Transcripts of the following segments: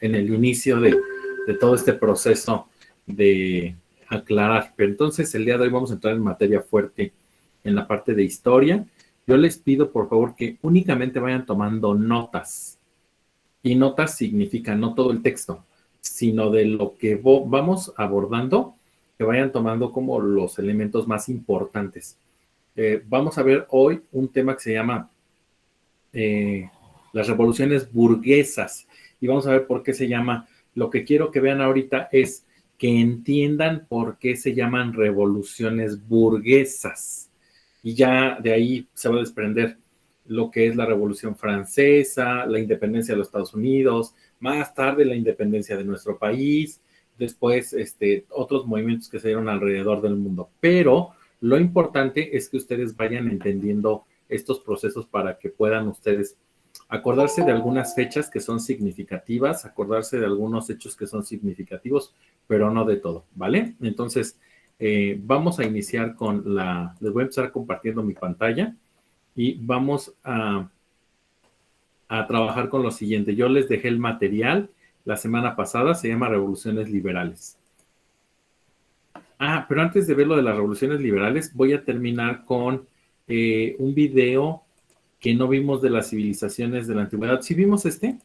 en el inicio de todo este proceso de aclarar. Pero entonces el día de hoy vamos a entrar en materia fuerte en la parte de historia. Yo les pido por favor que únicamente vayan tomando notas. Y notas significa no todo el texto, sino de lo que vamos abordando, que vayan tomando como los elementos más importantes. Vamos a ver hoy un tema que se llama las revoluciones burguesas y vamos a ver por qué se llama. Lo que quiero que vean ahorita es que entiendan por qué se llaman revoluciones burguesas y ya de ahí se va a desprender lo que es la Revolución Francesa, la independencia de los Estados Unidos, más tarde la independencia de nuestro país, después otros movimientos que se dieron alrededor del mundo. Pero lo importante es que ustedes vayan entendiendo estos procesos para que puedan ustedes acordarse de algunas fechas que son significativas, acordarse de algunos hechos que son significativos, pero no de todo, ¿vale? Entonces, vamos a iniciar les voy a empezar compartiendo mi pantalla y vamos a trabajar con lo siguiente. Yo les dejé el material la semana pasada, se llama Revoluciones Liberales. Pero antes de ver lo de las revoluciones liberales, voy a terminar con un video que no vimos de las civilizaciones de la antigüedad. ¿Sí vimos este?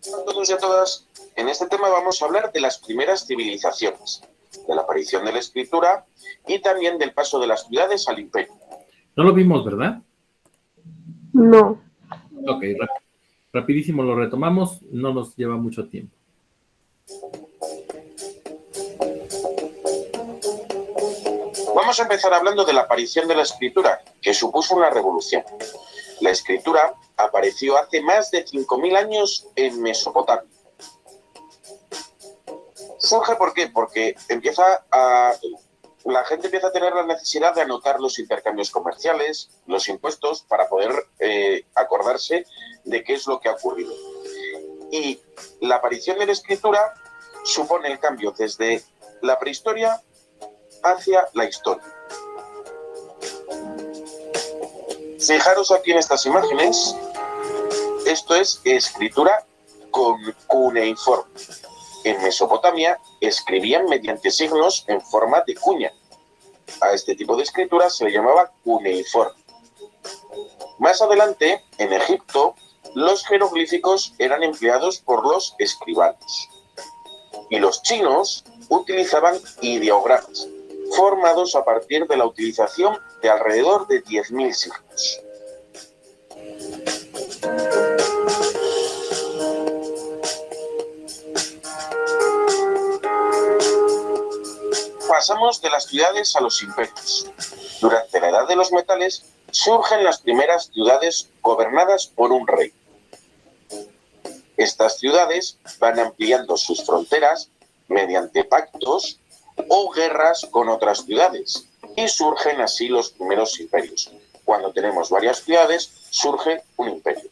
A todos y a todas, en este tema vamos a hablar de las primeras civilizaciones, de la aparición de la escritura y también del paso de las ciudades al imperio. No lo vimos, ¿verdad? No. Ok, rapidísimo lo retomamos, no nos lleva mucho tiempo. Vamos a empezar hablando de la aparición de la escritura, que supuso una revolución. La escritura apareció hace más de 5.000 años en Mesopotamia. ¿Surge por qué? Porque la gente empieza a tener la necesidad de anotar los intercambios comerciales, los impuestos, para poder acordarse de qué es lo que ha ocurrido. Y la aparición de la escritura supone el cambio desde la prehistoria hacia la historia. Fijaros aquí en estas imágenes, esto es escritura con cuneiforme. En Mesopotamia escribían mediante signos en forma de cuña. A este tipo de escritura se le llamaba cuneiforme. Más adelante, en Egipto, los jeroglíficos eran empleados por los escribanos. Y los chinos utilizaban ideogramas, formados a partir de la utilización de alrededor de 10.000 signos. Pasamos de las ciudades a los imperios. Durante la Edad de los Metales surgen las primeras ciudades gobernadas por un rey. Estas ciudades van ampliando sus fronteras mediante pactos o guerras con otras ciudades, y surgen así los primeros imperios. Cuando tenemos varias ciudades, surge un imperio.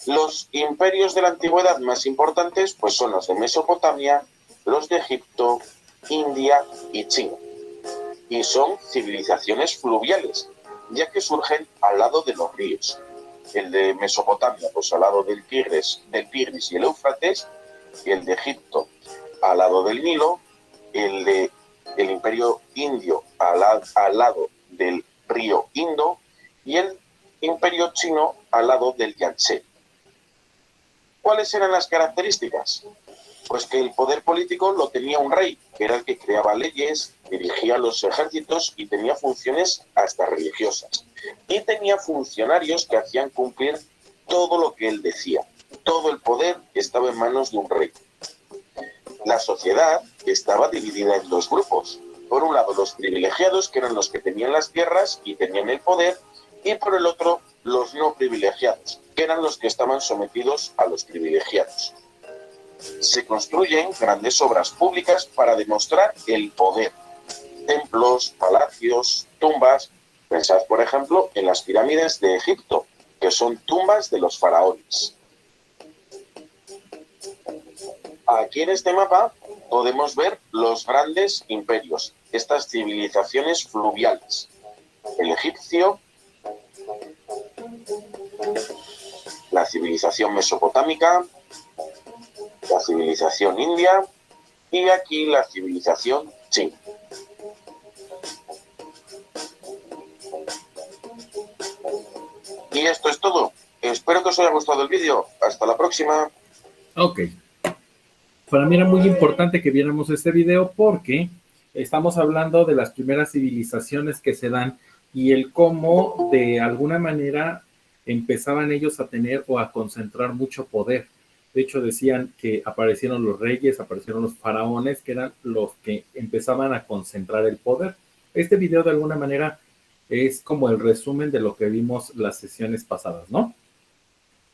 Los imperios de la antigüedad más importantes pues son los de Mesopotamia, los de Egipto, India y China. Y son civilizaciones fluviales, ya que surgen al lado de los ríos. El de Mesopotamia, pues al lado del Tigris y el Éufrates, y el de Egipto al lado del Nilo, el imperio indio al lado del río Indo y el imperio chino al lado del Yangtze. ¿Cuáles eran las características? Pues que el poder político lo tenía un rey, que era el que creaba leyes, dirigía los ejércitos y tenía funciones hasta religiosas. Y tenía funcionarios que hacían cumplir todo lo que él decía. Todo el poder estaba en manos de un rey. La sociedad estaba dividida en dos grupos. Por un lado, los privilegiados, que eran los que tenían las tierras y tenían el poder, y por el otro, los no privilegiados, que eran los que estaban sometidos a los privilegiados. Se construyen grandes obras públicas para demostrar el poder. Templos, palacios, tumbas. Pensad, por ejemplo, en las pirámides de Egipto, que son tumbas de los faraones. Aquí en este mapa podemos ver los grandes imperios, estas civilizaciones fluviales. El egipcio, la civilización mesopotámica, la civilización india y aquí la civilización china. Y esto es todo. Espero que os haya gustado el vídeo. Hasta la próxima. Ok. Para mí era muy importante que viéramos este video porque estamos hablando de las primeras civilizaciones que se dan y el cómo de alguna manera empezaban ellos a tener o a concentrar mucho poder. De hecho, decían que aparecieron los reyes, aparecieron los faraones, que eran los que empezaban a concentrar el poder. Este video de alguna manera es como el resumen de lo que vimos las sesiones pasadas, ¿no?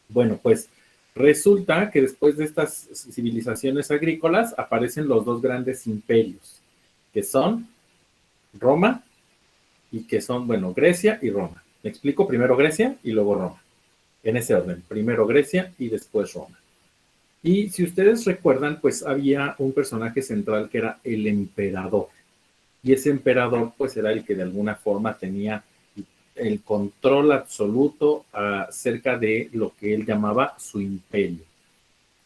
Bueno, pues resulta que después de estas civilizaciones agrícolas aparecen los dos grandes imperios, que son Roma y que son, bueno, Grecia y Roma. Me explico, primero Grecia y luego Roma. En ese orden, primero Grecia y después Roma. Y si ustedes recuerdan, pues había un personaje central que era el emperador. Y ese emperador, pues era el que de alguna forma tenía el control absoluto acerca de lo que él llamaba su imperio.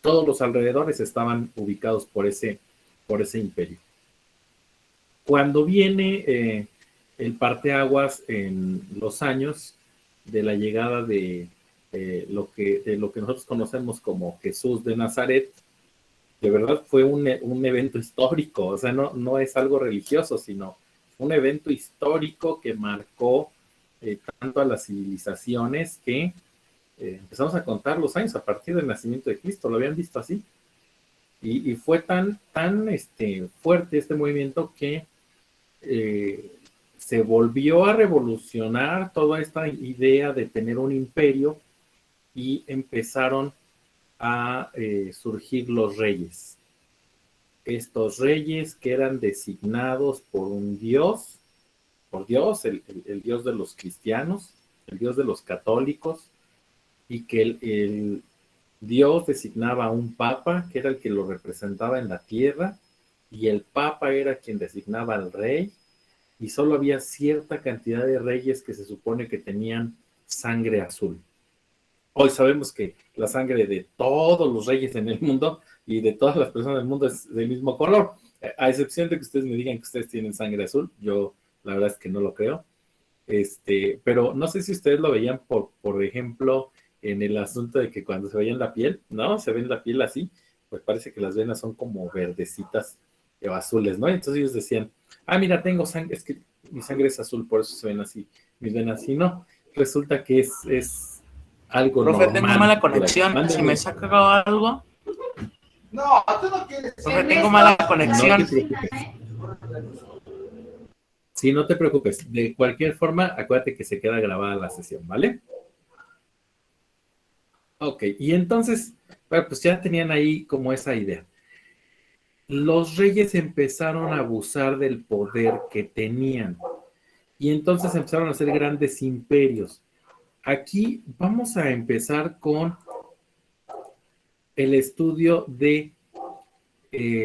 Todos los alrededores estaban ubicados por ese imperio. Cuando viene el parteaguas en los años de la llegada de lo que nosotros conocemos como Jesús de Nazaret, de verdad fue un evento histórico, o sea, no es algo religioso, sino un evento histórico que marcó tanto a las civilizaciones que empezamos a contar los años a partir del nacimiento de Cristo, lo habían visto así. Y fue tan fuerte este movimiento que se volvió a revolucionar toda esta idea de tener un imperio y empezaron a surgir los reyes. Estos reyes que eran designados por un dios, por Dios, el Dios de los cristianos, el Dios de los católicos, y que el Dios designaba a un papa, que era el que lo representaba en la tierra, y el papa era quien designaba al rey, y solo había cierta cantidad de reyes que se supone que tenían sangre azul. Hoy sabemos que la sangre de todos los reyes en el mundo y de todas las personas del mundo es del mismo color, a excepción de que ustedes me digan que ustedes tienen sangre azul. Yo la verdad es que no lo creo. Pero no sé si ustedes lo veían, por ejemplo, en el asunto de que cuando se veían la piel, ¿no? Se ven la piel así, pues parece que las venas son como verdecitas o azules, ¿no? Entonces ellos decían, mira, tengo sangre, es que mi sangre es azul, por eso se ven así, mis venas, y no, resulta que es algo Profe, normal. tengo mala conexión, si me saca algo. No, tú no quieres. Profe, tengo mala conexión. No te preocupes. Sí, no te preocupes. De cualquier forma, acuérdate que se queda grabada la sesión, ¿vale? Ok, y entonces, bueno, pues ya tenían ahí como esa idea. Los reyes empezaron a abusar del poder que tenían y entonces empezaron a hacer grandes imperios. Aquí vamos a empezar con el estudio de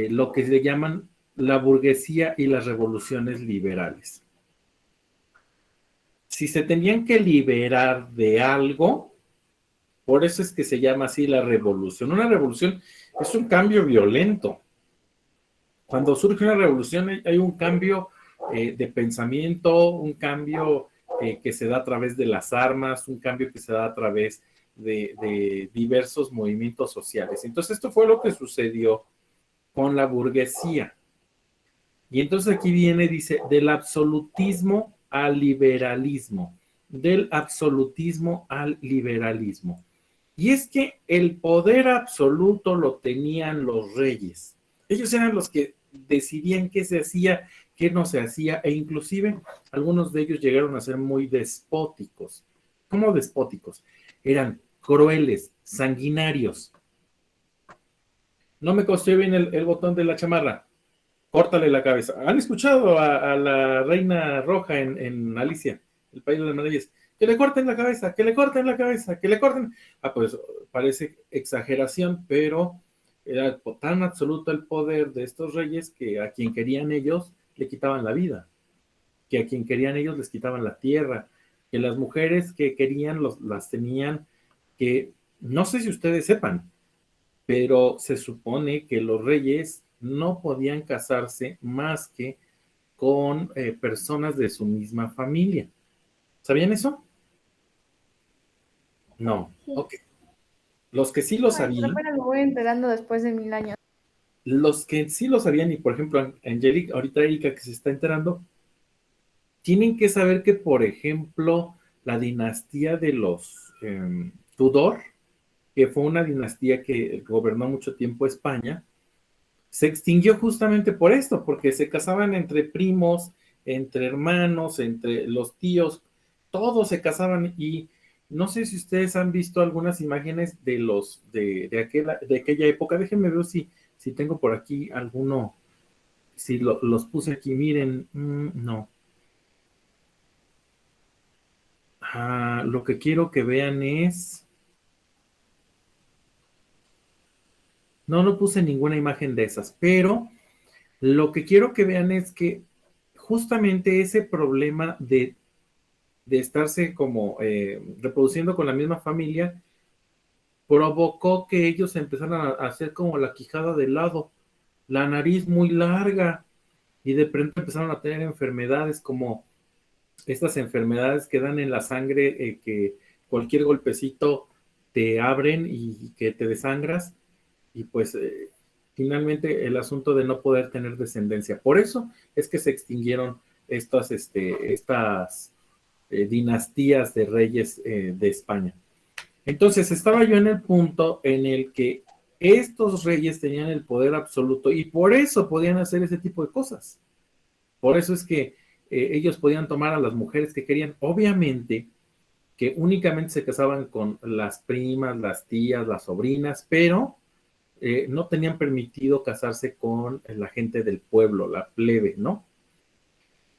lo que se llaman la burguesía y las revoluciones liberales. Si se tenían que liberar de algo, por eso es que se llama así la revolución. Una revolución es un cambio violento. Cuando surge una revolución hay un cambio de pensamiento, un cambio que se da a través de las armas, un cambio que se da a través de diversos movimientos sociales. Entonces esto fue lo que sucedió con la burguesía. Y entonces aquí viene, dice, del absolutismo al liberalismo, del absolutismo al liberalismo. Y es que el poder absoluto lo tenían los reyes. Ellos eran los que decidían qué se hacía, qué no se hacía, e inclusive algunos de ellos llegaron a ser muy despóticos. ¿Cómo despóticos? Eran crueles, sanguinarios. No me costó bien el botón de la chamarra. Córtale la cabeza. ¿Han escuchado a la reina roja en Alicia, el País de las Maravillas? Que le corten la cabeza, que le corten la cabeza, que le corten. Pues parece exageración, pero Era tan absoluto el poder de estos reyes que a quien querían ellos le quitaban la vida, que a quien querían ellos les quitaban la tierra, que las mujeres que querían las tenían, que no sé si ustedes sepan, pero se supone que los reyes no podían casarse más que con personas de su misma familia. ¿Sabían eso? No. Sí. Ok. Los que sí lo Ay, pero sabían, apenas me voy enterando después de 1000 años. los que sí lo sabían, y por ejemplo, Angélica, ahorita Erika que se está enterando, tienen que saber que, por ejemplo, la dinastía de los Tudor, que fue una dinastía que gobernó mucho tiempo España, se extinguió justamente por esto, porque se casaban entre primos, entre hermanos, entre los tíos, todos se casaban y no sé si ustedes han visto algunas imágenes de aquella época. Déjenme ver si tengo por aquí alguno, si los puse aquí, miren, no. Lo que quiero que vean es, no puse ninguna imagen de esas, pero lo que quiero que vean es que justamente ese problema de estarse como reproduciendo con la misma familia provocó que ellos empezaran a hacer como la quijada de lado, la nariz muy larga y de pronto empezaron a tener enfermedades como estas enfermedades que dan en la sangre, que cualquier golpecito te abren y que te desangras y pues finalmente el asunto de no poder tener descendencia. Por eso es que se extinguieron estas dinastías de reyes de España. Entonces estaba yo en el punto en el que estos reyes tenían el poder absoluto y por eso podían hacer ese tipo de cosas. Por eso es que ellos podían tomar a las mujeres que querían. Obviamente que únicamente se casaban con las primas, las tías, las sobrinas, pero no tenían permitido casarse con la gente del pueblo, la plebe, ¿no?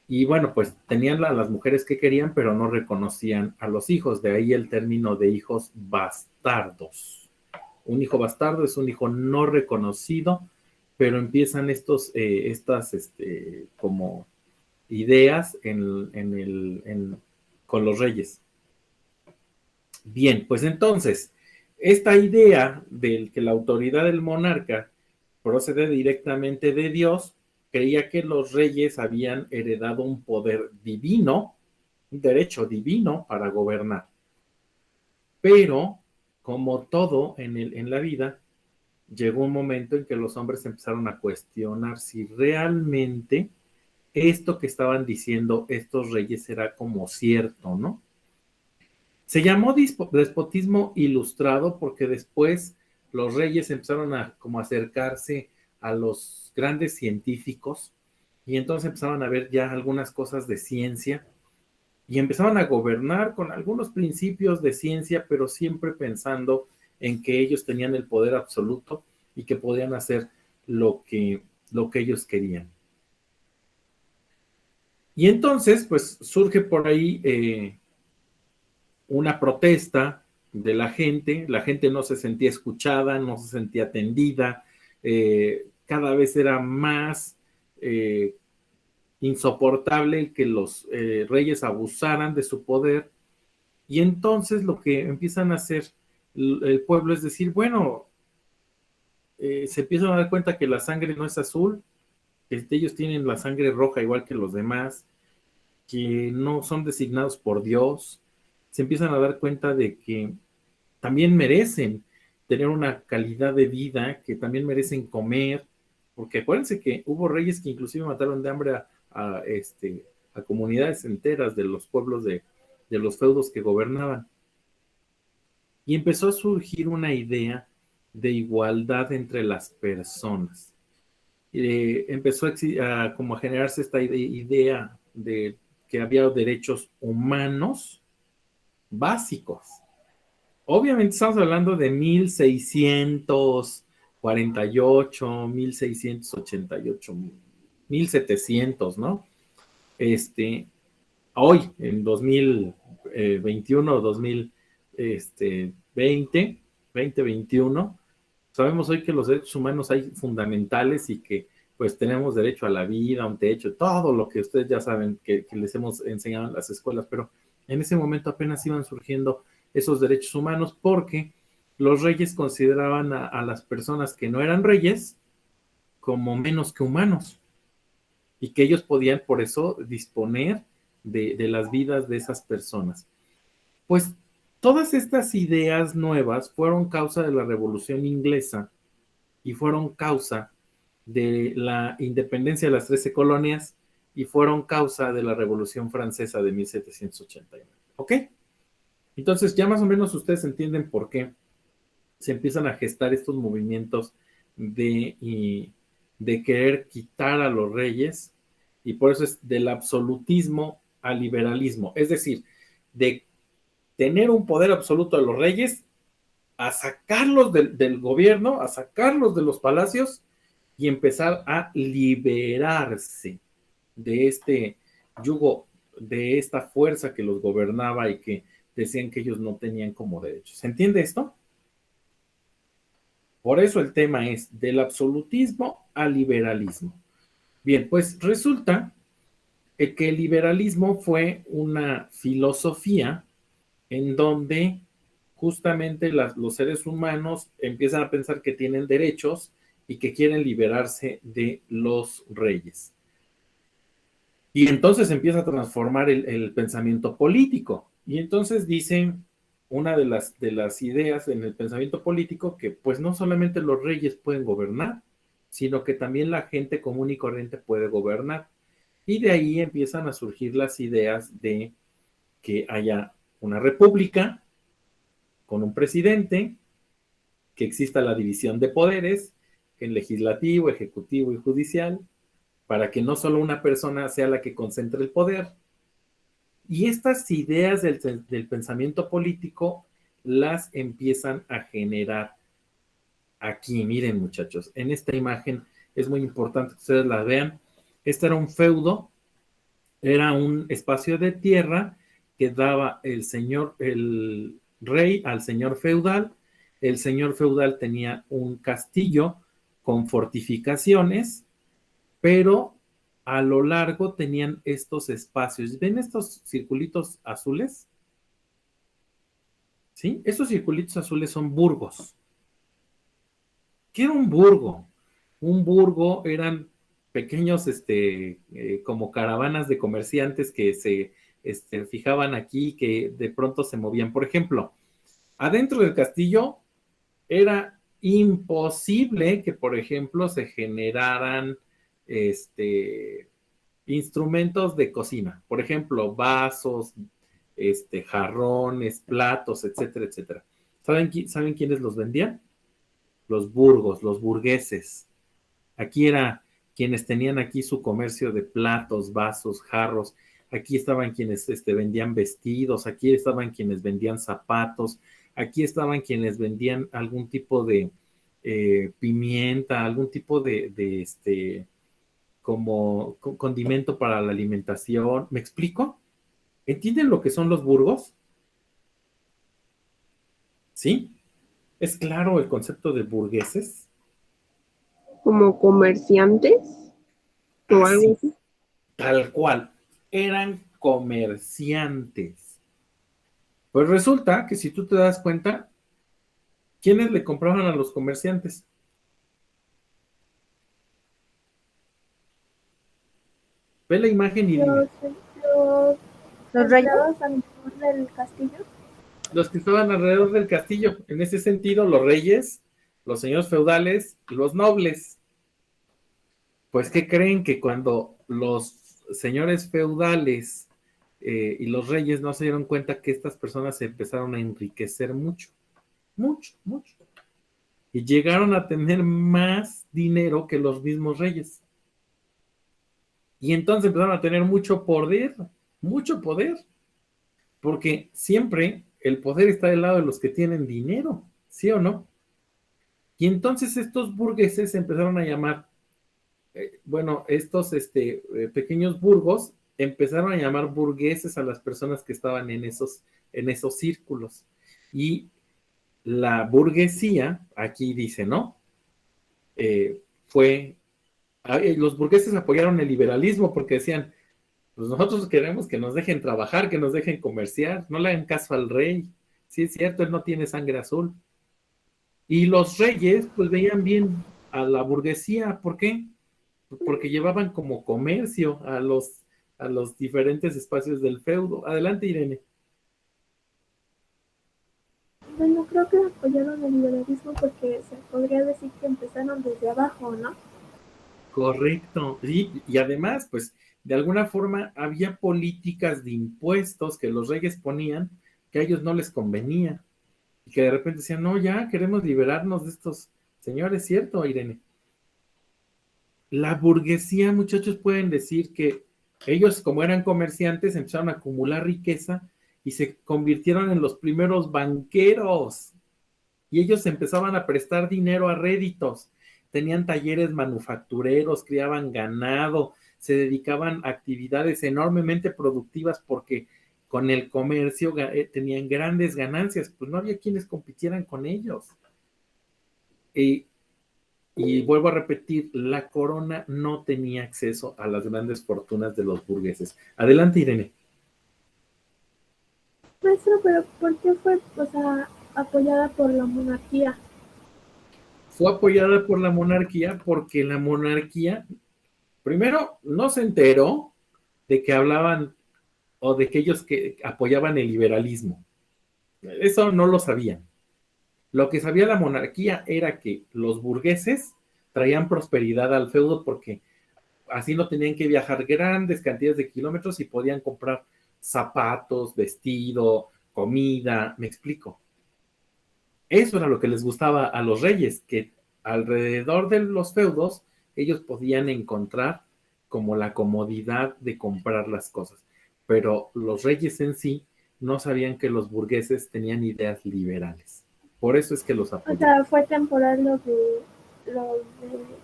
Y bueno, pues tenían las mujeres que querían, pero no reconocían a los hijos. De ahí el término de hijos bastardos. Un hijo bastardo es un hijo no reconocido, pero empiezan estas como ideas con los reyes. Bien, pues entonces, esta idea de que la autoridad del monarca procede directamente de Dios, creía que los reyes habían heredado un poder divino, un derecho divino para gobernar. Pero, como todo en la vida, llegó un momento en que los hombres empezaron a cuestionar si realmente esto que estaban diciendo estos reyes era como cierto, ¿no? Se llamó despotismo ilustrado porque después los reyes empezaron a como acercarse a los grandes científicos y entonces empezaban a ver ya algunas cosas de ciencia y empezaban a gobernar con algunos principios de ciencia, pero siempre pensando en que ellos tenían el poder absoluto y que podían hacer lo que ellos querían. Y entonces, pues surge por ahí una protesta de la gente no se sentía escuchada, no se sentía atendida, cada vez era más insoportable que los reyes abusaran de su poder, y entonces lo que empiezan a hacer el pueblo es decir, bueno, se empiezan a dar cuenta que la sangre no es azul, que ellos tienen la sangre roja igual que los demás, que no son designados por Dios, se empiezan a dar cuenta de que también merecen tener una calidad de vida, que también merecen comer, porque acuérdense que hubo reyes que inclusive mataron de hambre a comunidades enteras de los pueblos de los feudos que gobernaban. Y empezó a surgir una idea de igualdad entre las personas. Empezó como a generarse esta idea de que había derechos humanos básicos. Obviamente estamos hablando de 1648, 1688, 1700, ¿no? Hoy, en 2021, 2020, 2021, Sabemos hoy que los derechos humanos hay fundamentales y que pues tenemos derecho a la vida, a un techo, todo lo que ustedes ya saben que les hemos enseñado en las escuelas, pero en ese momento apenas iban surgiendo esos derechos humanos porque los reyes consideraban a las personas que no eran reyes como menos que humanos y que ellos podían por eso disponer de las vidas de esas personas. Pues todas estas ideas nuevas fueron causa de la Revolución Inglesa y fueron causa de la independencia de las 13 colonias y fueron causa de la Revolución Francesa de 1789. ¿Ok? Entonces ya más o menos ustedes entienden por qué se empiezan a gestar estos movimientos de querer quitar a los reyes y por eso es del absolutismo al liberalismo, es decir, de tener un poder absoluto de los reyes a sacarlos del gobierno, a sacarlos de los palacios y empezar a liberarse de este yugo, de esta fuerza que los gobernaba y que decían que ellos no tenían como derechos. ¿Se entiende esto? Por eso el tema es del absolutismo al liberalismo. Bien, pues resulta que el liberalismo fue una filosofía en donde justamente los seres humanos empiezan a pensar que tienen derechos y que quieren liberarse de los reyes. Y entonces empieza a transformar el pensamiento político. Y entonces dicen una de las ideas en el pensamiento político que pues no solamente los reyes pueden gobernar, sino que también la gente común y corriente puede gobernar. Y de ahí empiezan a surgir las ideas de que haya una república con un presidente, que exista la división de poderes, en legislativo, ejecutivo y judicial, para que no solo una persona sea la que concentre el poder. Y estas ideas del pensamiento político las empiezan a generar aquí. Miren, muchachos, en esta imagen es muy importante que ustedes la vean. Este era un feudo, era un espacio de tierra que daba el rey al señor feudal. El señor feudal tenía un castillo con fortificaciones, pero a lo largo tenían estos espacios. ¿Ven estos circulitos azules? ¿Sí? Estos circulitos azules son burgos. ¿Qué era un burgo? Un burgo eran pequeños, como caravanas de comerciantes que se fijaban aquí, que de pronto se movían. Por ejemplo, adentro del castillo era imposible que, por ejemplo, se generaran instrumentos de cocina, por ejemplo, vasos, jarrones, platos, etcétera, etcétera. ¿Saben quiénes los vendían? Los burgos, los burgueses. Aquí era quienes tenían aquí su comercio de platos, vasos, jarros. Aquí estaban quienes vendían vestidos, aquí estaban quienes vendían zapatos, aquí estaban quienes vendían algún tipo de pimienta, algún tipo de como condimento para la alimentación. ¿Me explico? ¿Entienden lo que son los burgos? ¿Sí? ¿Es claro el concepto de burgueses? Como comerciantes o algo así. Tal cual. Eran comerciantes. Pues resulta que si tú te das cuenta, ¿quiénes le compraban a los comerciantes? Ve la imagen y dime. ¿Los reyes? Alrededor del castillo. Los que estaban alrededor del castillo. En ese sentido, los reyes, los señores feudales, los nobles. Pues, ¿qué creen? Que cuando los señores feudales y los reyes no se dieron cuenta que estas personas se empezaron a enriquecer mucho, mucho, mucho. Y llegaron a tener más dinero que los mismos reyes. Y entonces empezaron a tener mucho poder, porque siempre el poder está del lado de los que tienen dinero, ¿sí o no? Y entonces estos burgueses empezaron a llamar, estos pequeños burgos empezaron a llamar burgueses a las personas que estaban en esos círculos. Y la burguesía, aquí dice, ¿no? Los burgueses apoyaron el liberalismo porque decían, pues nosotros queremos que nos dejen trabajar, que nos dejen comerciar, no le hagan caso al rey. Sí, es cierto, él no tiene sangre azul. Y los reyes, pues veían bien a la burguesía. ¿Por qué? Porque llevaban como comercio a los diferentes espacios del feudo. Adelante, Irene. Bueno, creo que apoyaron el liberalismo porque se podría decir que empezaron desde abajo, ¿no? Correcto. Y además, pues, de alguna forma había políticas de impuestos que los reyes ponían que a ellos no les convenía. Y que de repente decían, no, ya queremos liberarnos de estos señores, ¿cierto, Irene? La burguesía, muchachos, pueden decir que ellos, como eran comerciantes, empezaron a acumular riqueza y se convirtieron en los primeros banqueros. Y ellos empezaban a prestar dinero a réditos. Tenían talleres manufactureros, criaban ganado, se dedicaban a actividades enormemente productivas porque con el comercio tenían grandes ganancias, pues no había quienes compitieran con ellos. Y vuelvo a repetir, la corona no tenía acceso a las grandes fortunas de los burgueses. Adelante, Irene. Maestro, pero ¿por qué fue, o sea, apoyada por la monarquía? Fue apoyada por la monarquía porque la monarquía, primero, no se enteró de que hablaban o de que ellos que apoyaban el liberalismo. Eso no lo sabían. Lo que sabía la monarquía era que los burgueses traían prosperidad al feudo porque así no tenían que viajar grandes cantidades de kilómetros y podían comprar zapatos, vestido, comida, me explico. Eso era lo que les gustaba a los reyes, que alrededor de los feudos ellos podían encontrar como la comodidad de comprar las cosas. Pero los reyes en sí no sabían que los burgueses tenían ideas liberales. Por eso es que los O apoyaban. sea, fue temporal lo de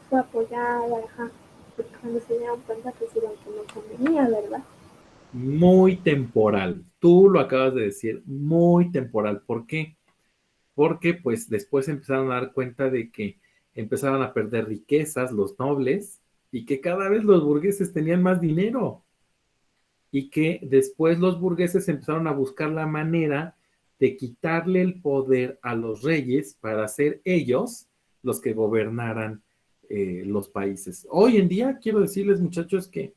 fue apoyada, ajá, porque cuando se dieron cuenta pues iban que no convenía, ¿verdad? Muy temporal. Tú lo acabas de decir, muy temporal. ¿Por qué? Porque pues después empezaron a dar cuenta de que empezaban a perder riquezas los nobles y que cada vez los burgueses tenían más dinero y que después los burgueses empezaron a buscar la manera de quitarle el poder a los reyes para ser ellos los que gobernaran los países. Hoy en día quiero decirles, muchachos, que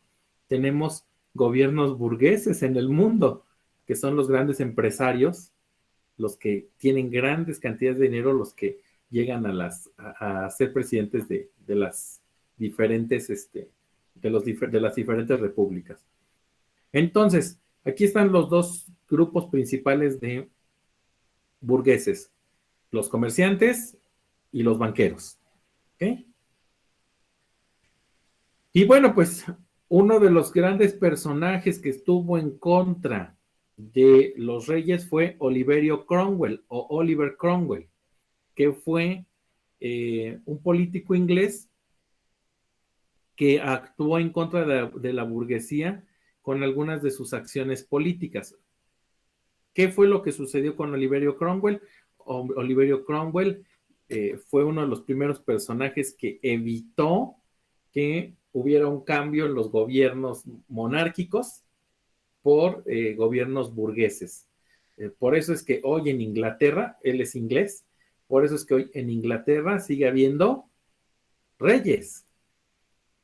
tenemos gobiernos burgueses en el mundo, que son los grandes empresarios, los que tienen grandes cantidades de dinero, los que llegan a ser presidentes de las diferentes, de las diferentes repúblicas. Entonces, aquí están los dos grupos principales de burgueses, los comerciantes y los banqueros. ¿Ok? Y bueno, pues uno de los grandes personajes que estuvo en contra de los reyes fue Oliverio Cromwell o Oliver Cromwell, que fue un político inglés que actuó en contra de la burguesía con algunas de sus acciones políticas. ¿Qué fue lo que sucedió con Oliverio Cromwell? Oliverio Cromwell fue uno de los primeros personajes que evitó que hubiera un cambio en los gobiernos monárquicos por gobiernos burgueses. Por eso es que hoy en Inglaterra, él es inglés, por eso es que hoy en Inglaterra sigue habiendo reyes,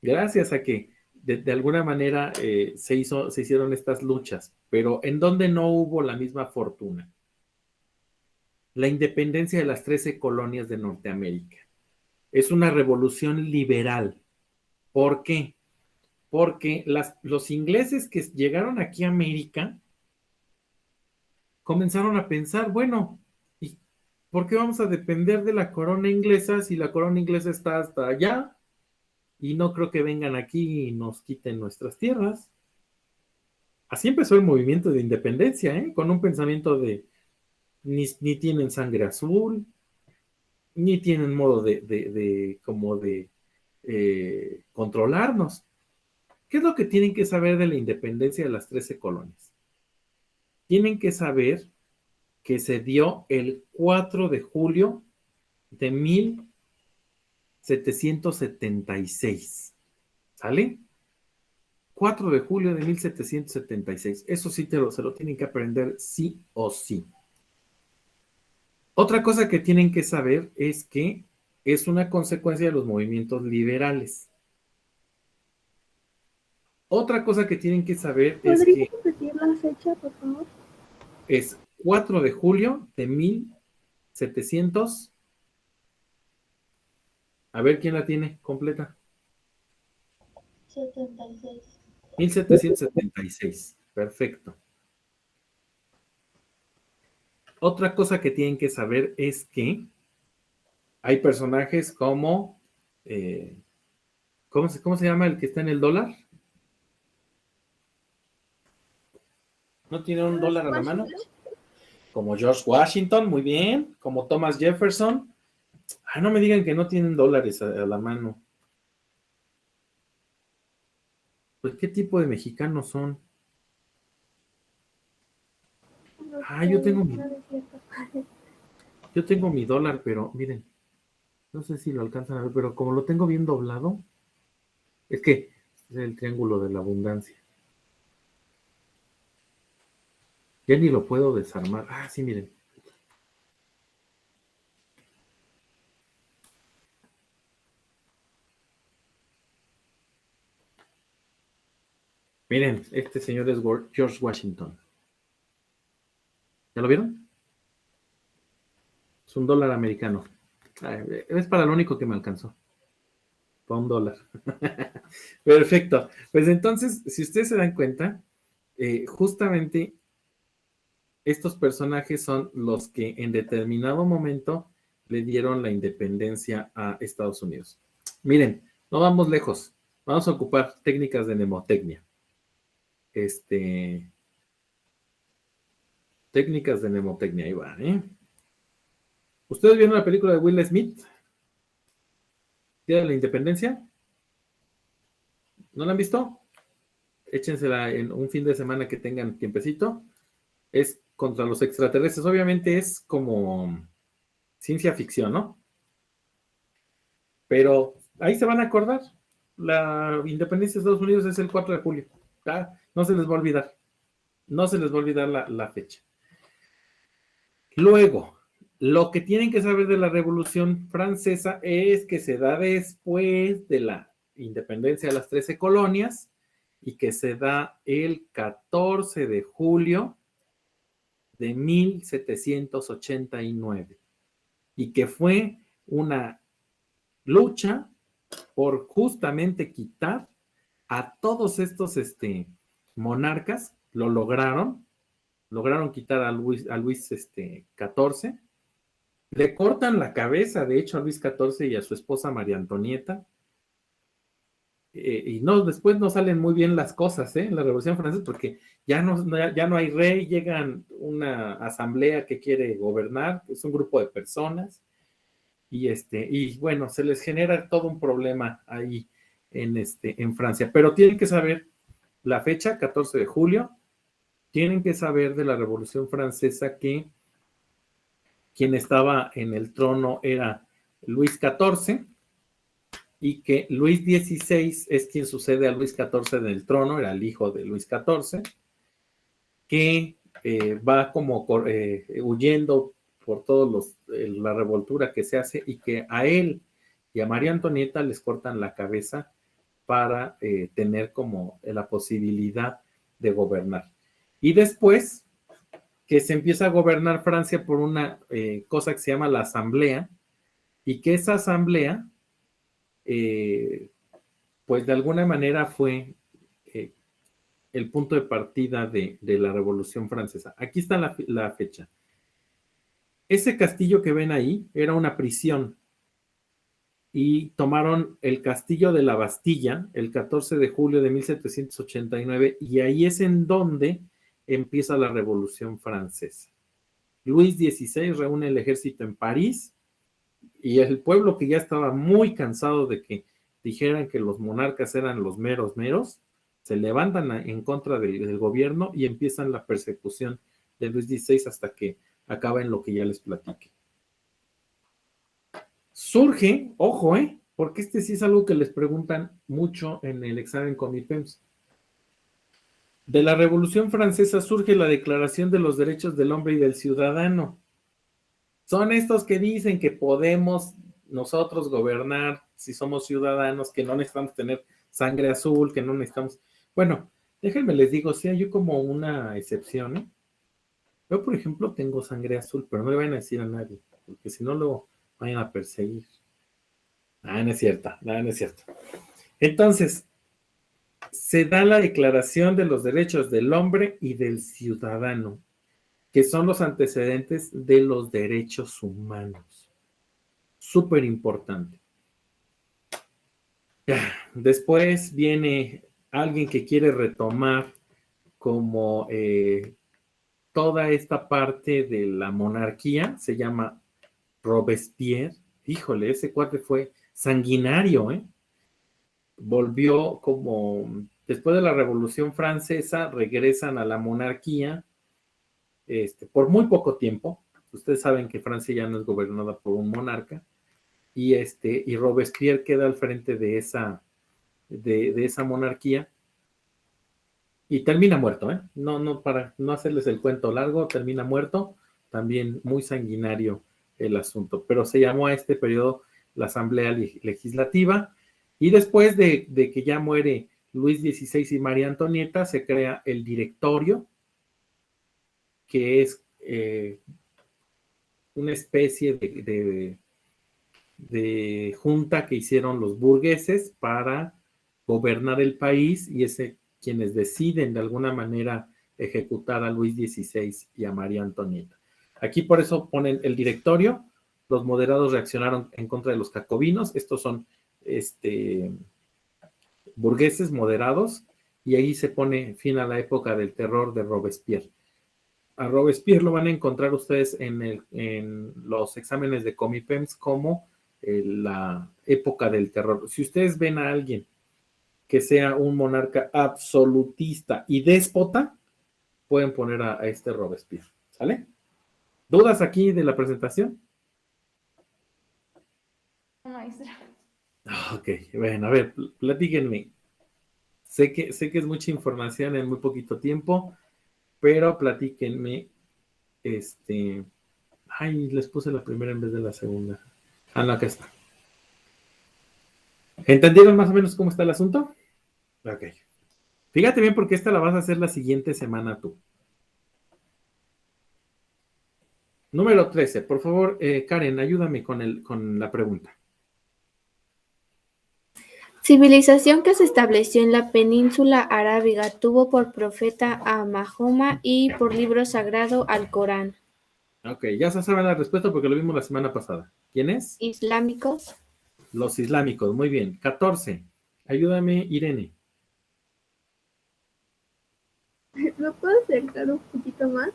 gracias a que de alguna manera se hicieron estas luchas, pero en donde no hubo la misma fortuna. La independencia de las 13 colonias de Norteamérica. Es una revolución liberal. ¿Por qué? Porque los ingleses que llegaron aquí a América comenzaron a pensar, bueno, ¿y por qué vamos a depender de la corona inglesa si la corona inglesa está hasta allá? Y no creo que vengan aquí y nos quiten nuestras tierras. Así empezó el movimiento de independencia, ¿eh? Con un pensamiento de ni tienen sangre azul, ni tienen modo de controlarnos. ¿Qué es lo que tienen que saber de la independencia de las 13 colonias? Tienen que saber que se dio el 4 de julio de 1776. ¿Sale? 4 de julio de 1776. Eso sí se lo tienen que aprender sí o sí. Otra cosa que tienen que saber es que es una consecuencia de los movimientos liberales. Otra cosa que tienen que saber es ¿Podría que repetir la fecha, por favor? es 4 de julio de 1700. A ver quién la tiene completa. 76. 1776. Perfecto. Otra cosa que tienen que saber es que hay personajes como, ¿cómo se llama el que está en el dólar? ¿No tiene un dólar a la mano? Como George Washington, muy bien. Como Thomas Jefferson. Ah, no me digan que no tienen dólares a la mano. Pues, ¿qué tipo de mexicanos son? Ah, yo tengo mi dólar, pero miren, no sé si lo alcanzan a ver, pero como lo tengo bien doblado, es que es el triángulo de la abundancia. Ya ni lo puedo desarmar. Ah, sí, miren. Miren, este señor es George Washington. ¿Ya lo vieron? Es un dólar americano. Es para lo único que me alcanzó. Para $1. Perfecto. Pues entonces, si ustedes se dan cuenta, justamente estos personajes son los que en determinado momento le dieron la independencia a Estados Unidos. Miren, no vamos lejos. Vamos a ocupar técnicas de mnemotecnia. Técnicas de mnemotecnia, ahí va, ¿eh? ¿Ustedes vieron la película de Will Smith? ¿Día de la Independencia? ¿No la han visto? Échensela en un fin de semana que tengan tiempecito. Es contra los extraterrestres. Obviamente es como ciencia ficción, ¿no? Pero ahí se van a acordar. La independencia de Estados Unidos es el 4 de julio. ¿Ah? No se les va a olvidar. No se les va a olvidar la fecha. Luego, lo que tienen que saber de la Revolución Francesa es que se da después de la independencia de las 13 colonias y que se da el 14 de julio de 1789 y que fue una lucha por justamente quitar a todos estos monarcas. Lo lograron quitar a Luis XIV. Le cortan la cabeza, de hecho, a Luis XIV y a su esposa María Antonieta. Y después no salen muy bien las cosas, en la Revolución Francesa, porque ya no hay rey, llegan una asamblea que quiere gobernar, es un grupo de personas, y bueno, se les genera todo un problema ahí en Francia. Pero tienen que saber la fecha, 14 de julio, tienen que saber de la Revolución Francesa que quien estaba en el trono era Luis XIV y que Luis XVI es quien sucede a Luis XIV en el trono, era el hijo de Luis XIV, que va como huyendo por todos la revoltura que se hace y que a él y a María Antonieta les cortan la cabeza para tener como la posibilidad de gobernar. Y después que se empieza a gobernar Francia por una cosa que se llama la Asamblea, y que esa Asamblea, pues de alguna manera fue el punto de partida de la Revolución Francesa. Aquí está la fecha. Ese castillo que ven ahí era una prisión, y tomaron el castillo de la Bastilla el 14 de julio de 1789, y ahí es en donde empieza la Revolución Francesa. Luis XVI reúne el ejército en París y el pueblo, que ya estaba muy cansado de que dijeran que los monarcas eran los meros, se levantan en contra del gobierno y empiezan la persecución de Luis XVI hasta que acaba en lo que ya les platiqué. Surge, ojo, porque este sí es algo que les preguntan mucho en el examen Comipems. De la Revolución Francesa surge la Declaración de los Derechos del Hombre y del Ciudadano. Son estos que dicen que podemos nosotros gobernar si somos ciudadanos, que no necesitamos tener sangre azul, que no necesitamos... Bueno, déjenme les digo, sí hay como una excepción, ¿eh? Yo, por ejemplo, tengo sangre azul, pero no le vayan a decir a nadie, porque si no lo vayan a perseguir. No es cierto, no es cierto. Entonces, se da la Declaración de los Derechos del Hombre y del Ciudadano, que son los antecedentes de los derechos humanos. Súper importante. Después viene alguien que quiere retomar como toda esta parte de la monarquía, se llama Robespierre. Híjole, ese cuate fue sanguinario, Volvió como, después de la Revolución Francesa, regresan a la monarquía, por muy poco tiempo. Ustedes saben que Francia ya no es gobernada por un monarca, y Robespierre queda al frente de esa monarquía, y termina muerto, No, para no hacerles el cuento largo, termina muerto, también muy sanguinario el asunto, pero se llamó a este periodo la Asamblea Legislativa, y después de que ya muere Luis XVI y María Antonieta, se crea el directorio, que es una especie de junta que hicieron los burgueses para gobernar el país, y es quienes deciden de alguna manera ejecutar a Luis XVI y a María Antonieta. Aquí por eso ponen el directorio. Los moderados reaccionaron en contra de los jacobinos. Estos son burgueses moderados, y ahí se pone fin a la época del terror de Robespierre. A Robespierre lo van a encontrar ustedes en los exámenes de Comipems como la época del terror. Si ustedes ven a alguien que sea un monarca absolutista y déspota, pueden poner a este Robespierre, ¿sale? ¿Dudas aquí de la presentación? Maestra. Ok, bueno, a ver, platíquenme. Sé que es mucha información en muy poquito tiempo, pero platíquenme, ay, les puse la primera en vez de la segunda. Ah, no, acá está. ¿Entendieron más o menos cómo está el asunto? Ok. Fíjate bien, porque esta la vas a hacer la siguiente semana tú. Número 13, por favor, Karen, ayúdame con la pregunta. Civilización que se estableció en la península arábiga tuvo por profeta a Mahoma y por libro sagrado al Corán. Ok, ya se saben la respuesta porque lo vimos la semana pasada. ¿Quién es? Islámicos. Los islámicos, muy bien. 14, ayúdame, Irene. ¿Me puedo acercar un poquito más?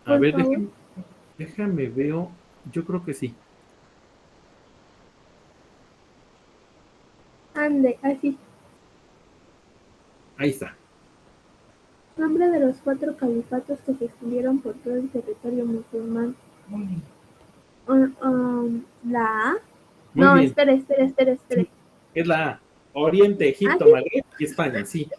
A ver, favor. déjame veo. Yo creo que sí. Ande, así. Ahí está. Nombre de los 4 califatos que se extendieron por todo el territorio musulmán. La A. Muy No, bien. espere. Sí, es la A. Oriente, Egipto, ¿sí? Magreb y España, sí.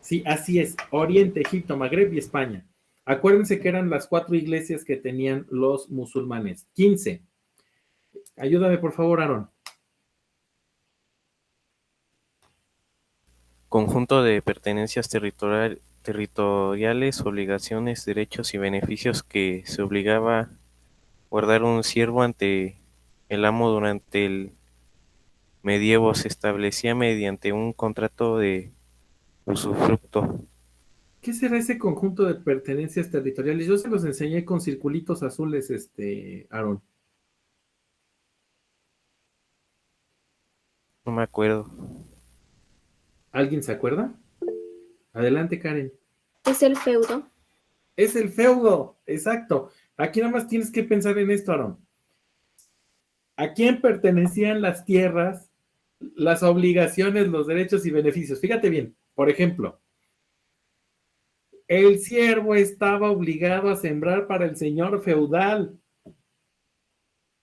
Sí, así es. Oriente, Egipto, Magreb y España. Acuérdense que eran las 4 iglesias que tenían los musulmanes. 15. Ayúdame, por favor, Aaron. Conjunto de pertenencias territoriales, obligaciones, derechos y beneficios que se obligaba a guardar un siervo ante el amo durante el medievo. Se establecía mediante un contrato de usufructo. ¿Qué será ese conjunto de pertenencias territoriales? Yo se los enseñé con circulitos azules, Aaron. No me acuerdo. ¿Alguien se acuerda? Adelante, Karen. Es el feudo. Es el feudo, exacto. Aquí nada más tienes que pensar en esto, Aaron. ¿A quién pertenecían las tierras, las obligaciones, los derechos y beneficios? Fíjate bien, por ejemplo, El siervo estaba obligado a sembrar para el señor feudal.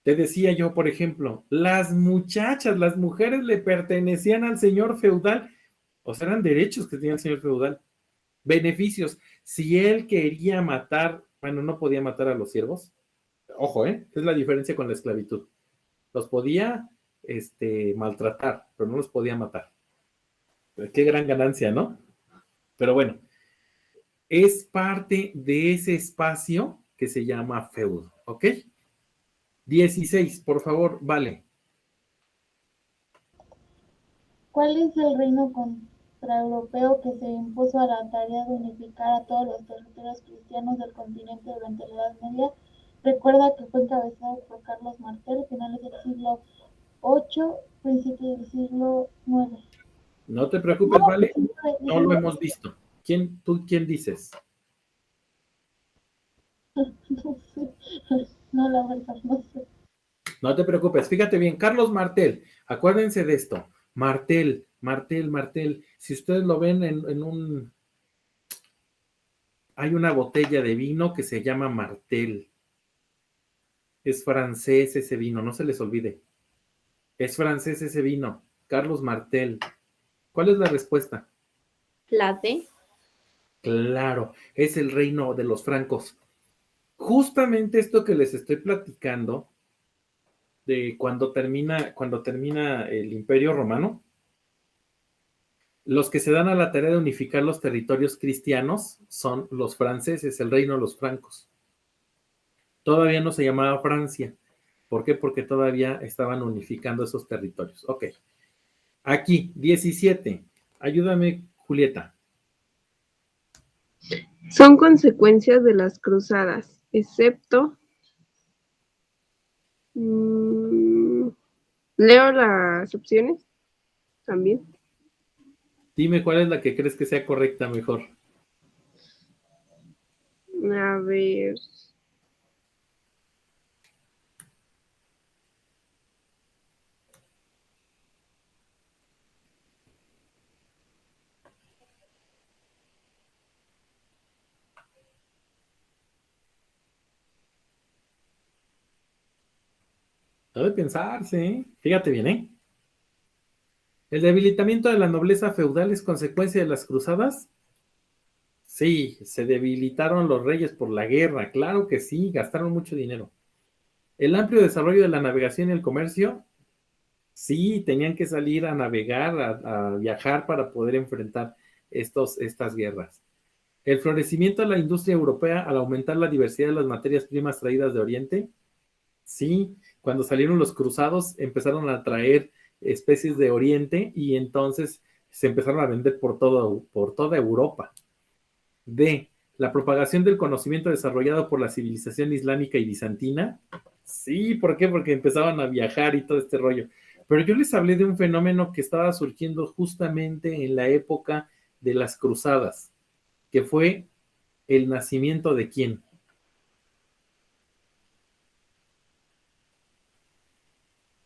Te decía yo, por ejemplo, las muchachas, las mujeres le pertenecían al señor feudal, o sea, eran derechos que tenía el señor feudal, beneficios. Si él quería matar, bueno, no podía matar a los siervos, ojo, es la diferencia con la esclavitud. Los podía maltratar, pero no los podía matar. Qué gran ganancia, ¿no? Pero bueno, es parte de ese espacio que se llama feudo, ¿ok? 16, por favor, vale. ¿Cuál es el reino contraeuropeo que se impuso a la tarea de unificar a todos los territorios cristianos del continente durante la Edad Media? Recuerda que fue encabezado por Carlos Martel, finales del siglo VIII, principios del siglo IX. No te preocupes, vale. No lo hemos visto. ¿Tú quién dices? No sé. No, la verdad, no sé. No te preocupes, fíjate bien, Carlos Martel, acuérdense de esto, Martel, si ustedes lo ven hay una botella de vino que se llama Martel, es francés ese vino, no se les olvide, es francés ese vino, Carlos Martel. ¿Cuál es la respuesta? La D. Claro, es el reino de los francos. Justamente esto que les estoy platicando, de cuando termina el Imperio Romano, los que se dan a la tarea de unificar los territorios cristianos son los franceses, el reino de los francos. Todavía no se llamaba Francia. ¿Por qué? Porque todavía estaban unificando esos territorios. Ok. Aquí, 17. Ayúdame, Julieta. Son consecuencias de las cruzadas, excepto... leo las opciones también. Dime cuál es la que crees que sea correcta mejor. A ver. Debe pensarse, ¿eh? Fíjate bien, ¿eh? ¿El debilitamiento de la nobleza feudal es consecuencia de las cruzadas? Sí, se debilitaron los reyes por la guerra, claro que sí, gastaron mucho dinero. ¿El amplio desarrollo de la navegación y el comercio? Sí, tenían que salir a navegar, a viajar para poder enfrentar estas guerras. ¿El florecimiento de la industria europea al aumentar la diversidad de las materias primas traídas de Oriente? Sí, cuando salieron los cruzados empezaron a traer especies de Oriente y entonces se empezaron a vender por toda Europa. D. La propagación del conocimiento desarrollado por la civilización islámica y bizantina. Sí, ¿por qué? Porque empezaban a viajar y todo este rollo. Pero yo les hablé de un fenómeno que estaba surgiendo justamente en la época de las cruzadas, que fue el nacimiento de ¿quién?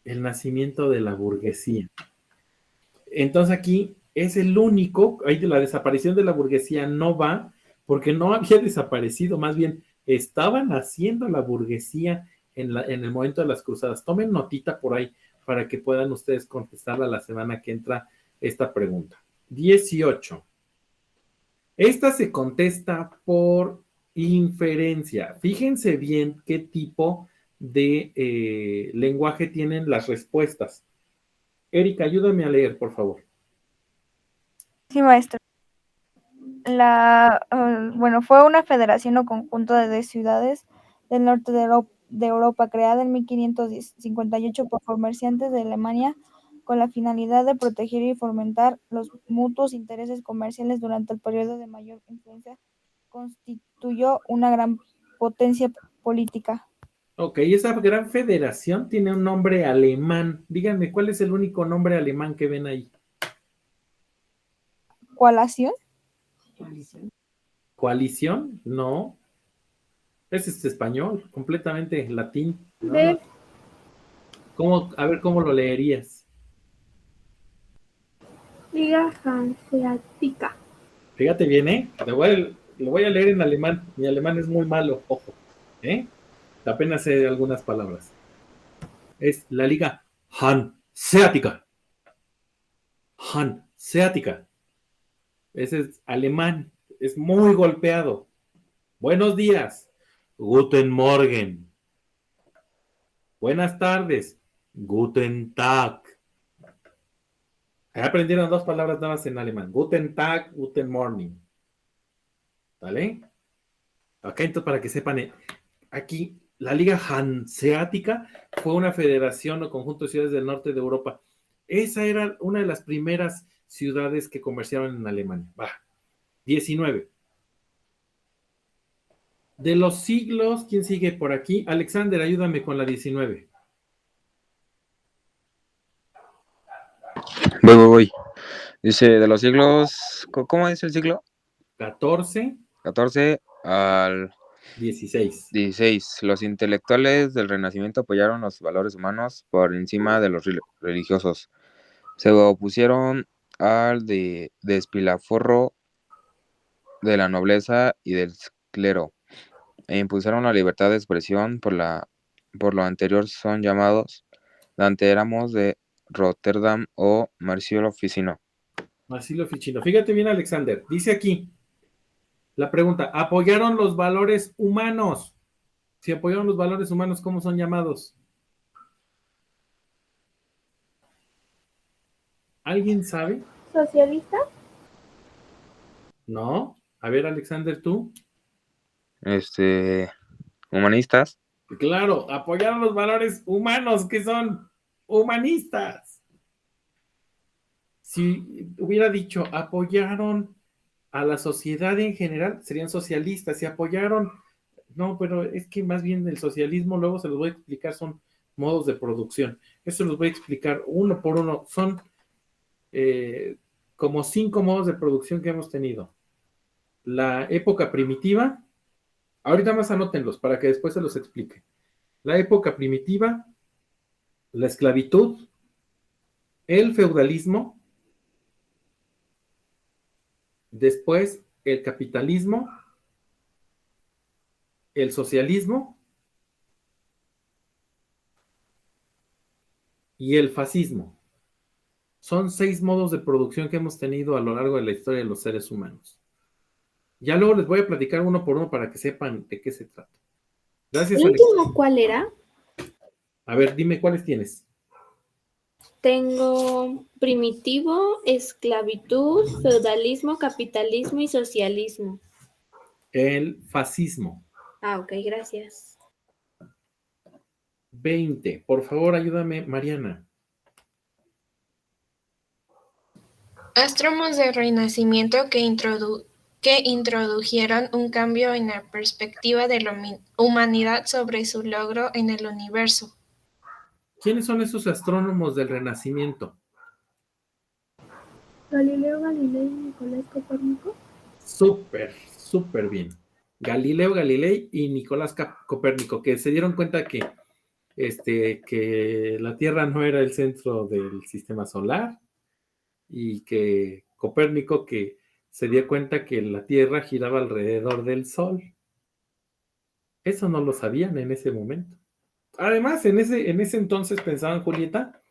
El nacimiento de la burguesía. Entonces aquí es el único, ahí de la desaparición de la burguesía no va, porque no había desaparecido, más bien estaba naciendo la burguesía en el momento de las cruzadas. Tomen notita por ahí para que puedan ustedes contestarla la semana que entra esta pregunta. 18. Esta se contesta por inferencia. Fíjense bien qué tipo de lenguaje tienen las respuestas. Erika, ayúdame a leer, por favor. Sí, maestro. Fue una federación o conjunto de ciudades del norte de Europa creada en 1558 por comerciantes de Alemania con la finalidad de proteger y fomentar los mutuos intereses comerciales durante el periodo de mayor influencia. Constituyó una gran potencia política. Ok, esa gran federación tiene un nombre alemán. Díganme, ¿cuál es el único nombre alemán que ven ahí? ¿Coalición? ¿Coalición? No. Es español, completamente latín. B. ¿Cómo? A ver, ¿cómo lo leerías? Liga Hanseática. Fíjate bien, ¿eh? Lo voy a leer en alemán. Mi alemán es muy malo, ojo. Apenas sé algunas palabras. Es la Liga Hanseática. Hanseática. Ese es alemán. Es muy golpeado. Buenos días. Guten Morgen. Buenas tardes. Guten Tag. Ahí aprendieron 2 palabras nada más en alemán. Guten Tag, Guten Morning. ¿Vale? Acá entonces para que sepan, aquí la Liga Hanseática fue una federación o conjunto de ciudades del norte de Europa. Esa era una de las primeras ciudades que comerciaban en Alemania. 19. De los siglos, ¿quién sigue por aquí? Alexander, ayúdame con la 19. Voy. Dice, de los siglos, ¿cómo es el siglo? 14 al 16. Los intelectuales del Renacimiento apoyaron los valores humanos por encima de los religiosos. Se opusieron al despilfarro de la nobleza y del clero e impulsaron la libertad de expresión. Por lo anterior son llamados Danteéramos de Rotterdam o Marsilio Ficino. Marsilio Ficino. Fíjate bien, Alexander. Dice aquí la pregunta: ¿apoyaron los valores humanos? Si apoyaron los valores humanos, ¿cómo son llamados? ¿Alguien sabe? ¿Socialista? No. A ver, Alexander, tú. Humanistas. Claro, apoyaron los valores humanos, que son humanistas. Si hubiera dicho apoyaron a la sociedad en general, serían socialistas. Si apoyaron, no, pero es que más bien el socialismo, luego se los voy a explicar, son modos de producción. Eso los voy a explicar uno por uno. Son como 5 modos de producción que hemos tenido. La época primitiva, ahorita más anótenlos para que después se los explique. La época primitiva, la esclavitud, el feudalismo, después el capitalismo, el socialismo y el fascismo. Son 6 modos de producción que hemos tenido a lo largo de la historia de los seres humanos. Ya luego les voy a platicar uno por uno para que sepan de qué se trata. Gracias, ¿El último cuál era? A ver, dime cuáles tienes. Tengo primitivo, esclavitud, feudalismo, capitalismo y socialismo. El fascismo. Ok, gracias. 20. Por favor, ayúdame, Mariana. Astrónomos del Renacimiento que introdujeron un cambio en la perspectiva de la humanidad sobre su logro en el universo. ¿Quiénes son esos astrónomos del Renacimiento? Galileo Galilei y Nicolás Copérnico. Súper bien. Galileo Galilei y Nicolás Copérnico, que se dieron cuenta que la Tierra no era el centro del sistema solar, y que Copérnico que se dio cuenta que la Tierra giraba alrededor del Sol. Eso no lo sabían en ese momento. Además, en ese entonces pensaban, Julieta,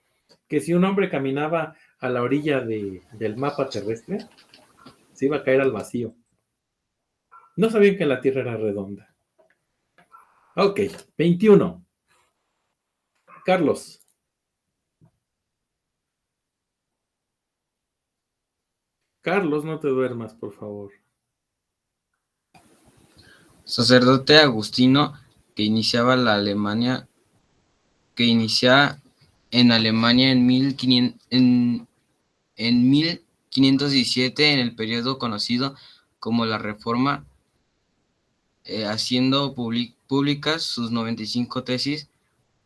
que si un hombre caminaba a la orilla del mapa terrestre, se iba a caer al vacío. No sabían que la Tierra era redonda. Ok, 21. Carlos. Carlos, no te duermas, por favor. Sacerdote agustino que inicia en Alemania en 1517 en el periodo conocido como la Reforma, haciendo públicas sus 95 tesis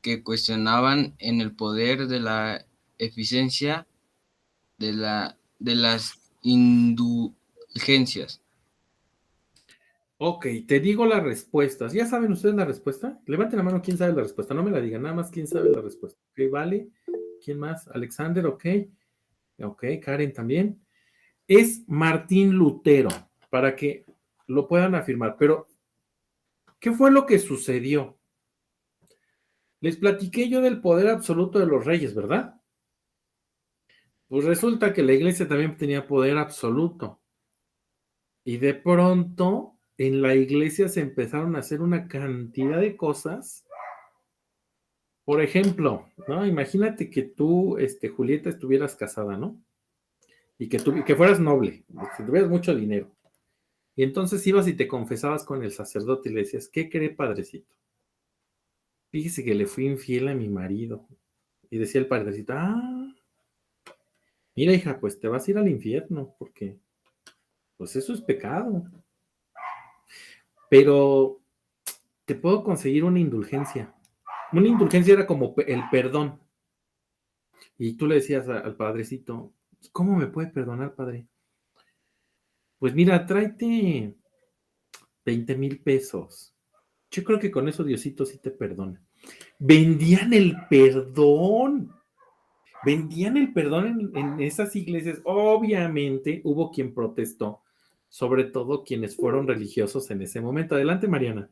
que cuestionaban en el poder de la eficiencia de las indulgencias. Ok, te digo las respuestas. ¿Ya saben ustedes la respuesta? Levanten la mano, ¿quién sabe la respuesta? No me la digan, nada más quién sabe la respuesta. Ok, vale. ¿Quién más? Alexander, ok. Ok, Karen también. Es Martín Lutero. Para que lo puedan afirmar, pero ¿qué fue lo que sucedió? Les platiqué yo del poder absoluto de los reyes, ¿verdad? Pues resulta que la iglesia también tenía poder absoluto. Y de pronto en la iglesia se empezaron a hacer una cantidad de cosas. Por ejemplo, ¿no? Imagínate que tú, Julieta, estuvieras casada, ¿no? Y que fueras noble, que tuvieras mucho dinero. Y entonces ibas y te confesabas con el sacerdote y le decías, ¿qué cree, padrecito? Fíjese que le fui infiel a mi marido. Y decía el padrecito, mira, hija, pues te vas a ir al infierno, porque pues eso es pecado. Pero te puedo conseguir una indulgencia. Una indulgencia era como el perdón. Y tú le decías al padrecito, ¿cómo me puede perdonar, padre? Pues mira, tráete 20,000 pesos. Yo creo que con eso Diosito sí te perdona. Vendían el perdón. Vendían el perdón en esas iglesias. Obviamente hubo quien protestó, sobre todo quienes fueron religiosos en ese momento. Adelante, Mariana.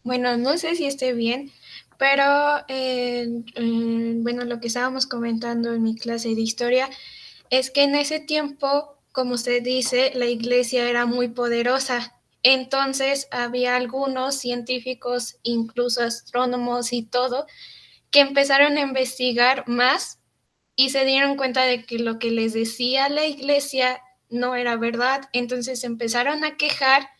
Bueno, no sé si esté bien, pero bueno, lo que estábamos comentando en mi clase de historia es que en ese tiempo, como usted dice, la iglesia era muy poderosa. Entonces había algunos científicos, incluso astrónomos y todo, que empezaron a investigar más y se dieron cuenta de que lo que les decía la iglesia no era verdad. Entonces empezaron a quejar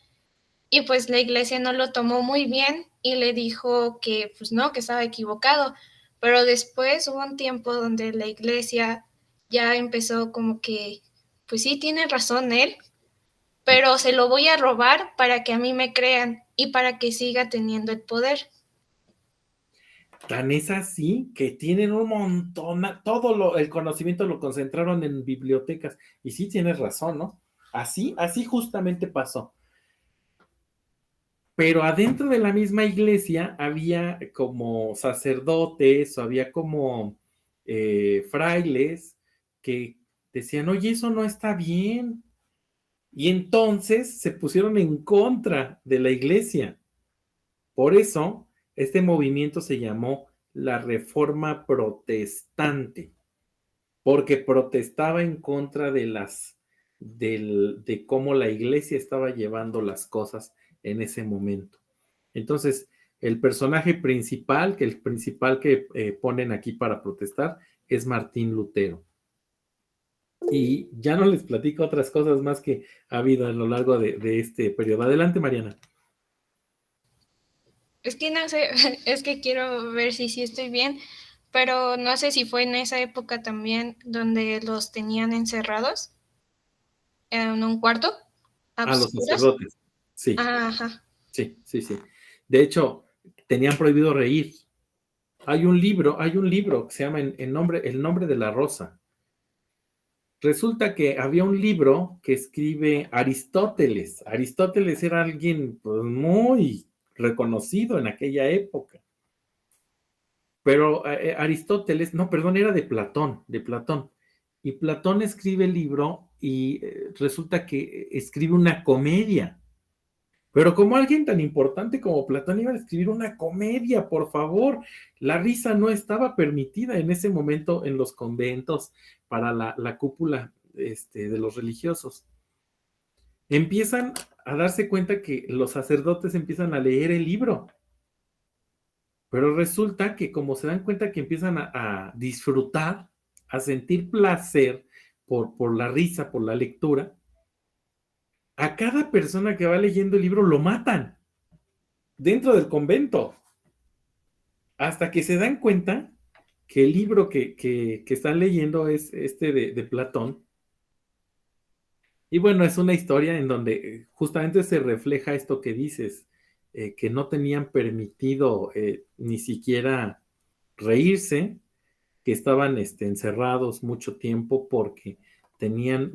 y pues la iglesia no lo tomó muy bien y le dijo que pues no, que estaba equivocado. Pero después hubo un tiempo donde la iglesia ya empezó como que, pues sí, tiene razón él, pero se lo voy a robar para que a mí me crean y para que siga teniendo el poder. Tan es así que tienen un montón, el conocimiento lo concentraron en bibliotecas. Y sí tienes razón, ¿no? Así justamente pasó. Pero adentro de la misma iglesia había como sacerdotes, o había como frailes que decían, oye, eso no está bien. Y entonces se pusieron en contra de la iglesia. Por eso, este movimiento se llamó la Reforma Protestante, porque protestaba en contra de cómo la iglesia estaba llevando las cosas en ese momento. Entonces, el personaje principal, que ponen aquí para protestar, es Martín Lutero. Y ya no les platico otras cosas más que ha habido a lo largo de este periodo. Adelante, Mariana. Es que no sé, es que quiero ver si sí estoy bien, pero no sé si fue en esa época también donde los tenían encerrados en un cuarto. A los sacerdotes, sí. Ajá. Sí. De hecho, tenían prohibido reír. Hay un libro que se llama El nombre de la rosa. Resulta que había un libro que escribe Aristóteles. Aristóteles era alguien pues, muy reconocido en aquella época. Pero Aristóteles, no, perdón, era de Platón. Y Platón escribe el libro y resulta que escribe una comedia. Pero como alguien tan importante como Platón iba a escribir una comedia, por favor, la risa no estaba permitida en ese momento en los conventos para la cúpula de los religiosos. Empiezan a darse cuenta que los sacerdotes empiezan a leer el libro, pero resulta que como se dan cuenta que empiezan a disfrutar, a sentir placer por la risa, por la lectura, a cada persona que va leyendo el libro lo matan dentro del convento, hasta que se dan cuenta que el libro que están leyendo es de Platón. Y bueno, es una historia en donde justamente se refleja esto que dices, que no tenían permitido ni siquiera reírse, que estaban encerrados mucho tiempo porque tenían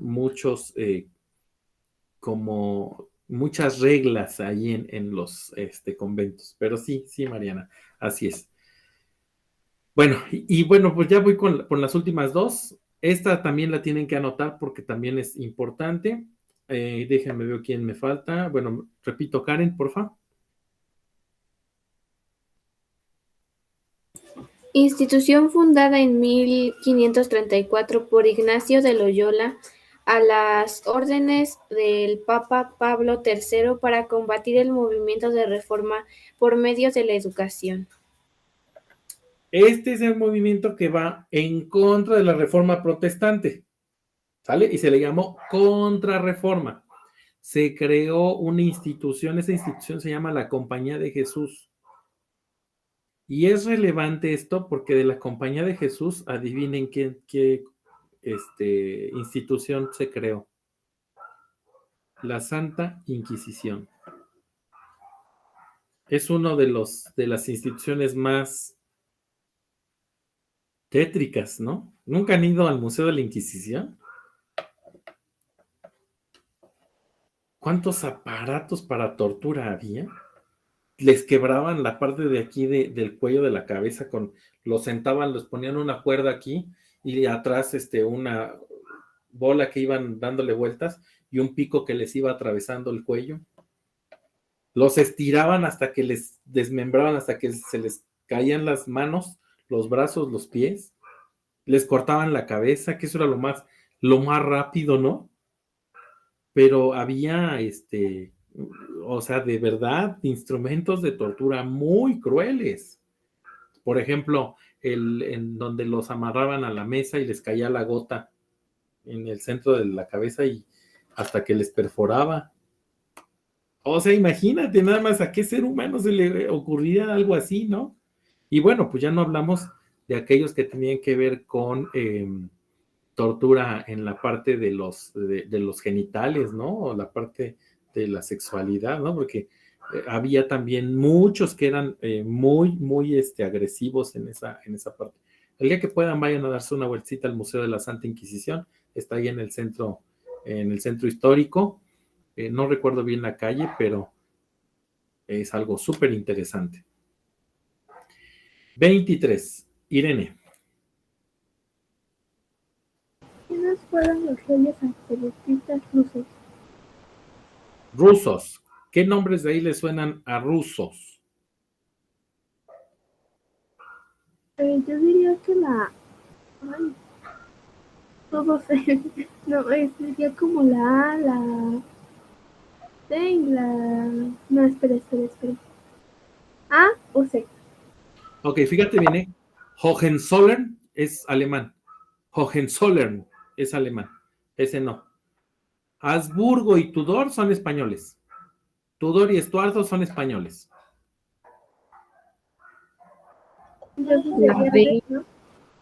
como muchas reglas ahí en los conventos. Pero sí, Mariana, así es. Bueno, y bueno, pues ya voy con las últimas dos. Esta también la tienen que anotar porque también es importante. Déjenme ver quién me falta. Bueno, repito, Karen, porfa. Institución fundada en 1534 por Ignacio de Loyola a las órdenes del Papa Pablo III para combatir el movimiento de reforma por medio de la educación. Este es el movimiento que va en contra de la reforma protestante, ¿sale? Y se le llamó Contrarreforma. Se creó una institución, esa institución se llama la Compañía de Jesús. Y es relevante esto porque de la Compañía de Jesús, adivinen qué institución se creó. La Santa Inquisición. Es uno de las instituciones más tétricas, ¿no? ¿Nunca han ido al Museo de la Inquisición? ¿Cuántos aparatos para tortura había? Les quebraban la parte de aquí del cuello de la cabeza, los sentaban, les ponían una cuerda aquí y atrás una bola que iban dándole vueltas y un pico que les iba atravesando el cuello. Los estiraban hasta que les desmembraban, hasta que se les caían las manos, los brazos, los pies. Les cortaban la cabeza, que eso era lo más rápido, ¿no? Pero había, o sea, de verdad, instrumentos de tortura muy crueles. Por ejemplo, en donde los amarraban a la mesa y les caía la gota en el centro de la cabeza y hasta que les perforaba. O sea, imagínate nada más a qué ser humano se le ocurría algo así, ¿no? Y bueno, pues ya no hablamos de aquellos que tenían que ver con tortura en la parte de los genitales, ¿no? O la parte de la sexualidad, ¿no? Porque había también muchos que eran muy agresivos en esa parte. El día que puedan, vayan a darse una vueltita al Museo de la Santa Inquisición. Está ahí en el centro histórico. No recuerdo bien la calle, pero es algo súper interesante. 23. Irene. ¿Quiénes fueron los reyes absolutistas rusos? Rusos. ¿Qué nombres de ahí le suenan a rusos? Yo diría que todos, no, sería como la A, la C y la... No, espera. ¿A o C? Ok, fíjate bien, Hohenzollern es alemán. Hohenzollern es alemán. Ese no. Habsburgo y Tudor son españoles. Tudor y Estuardo son españoles. La D, ¿no?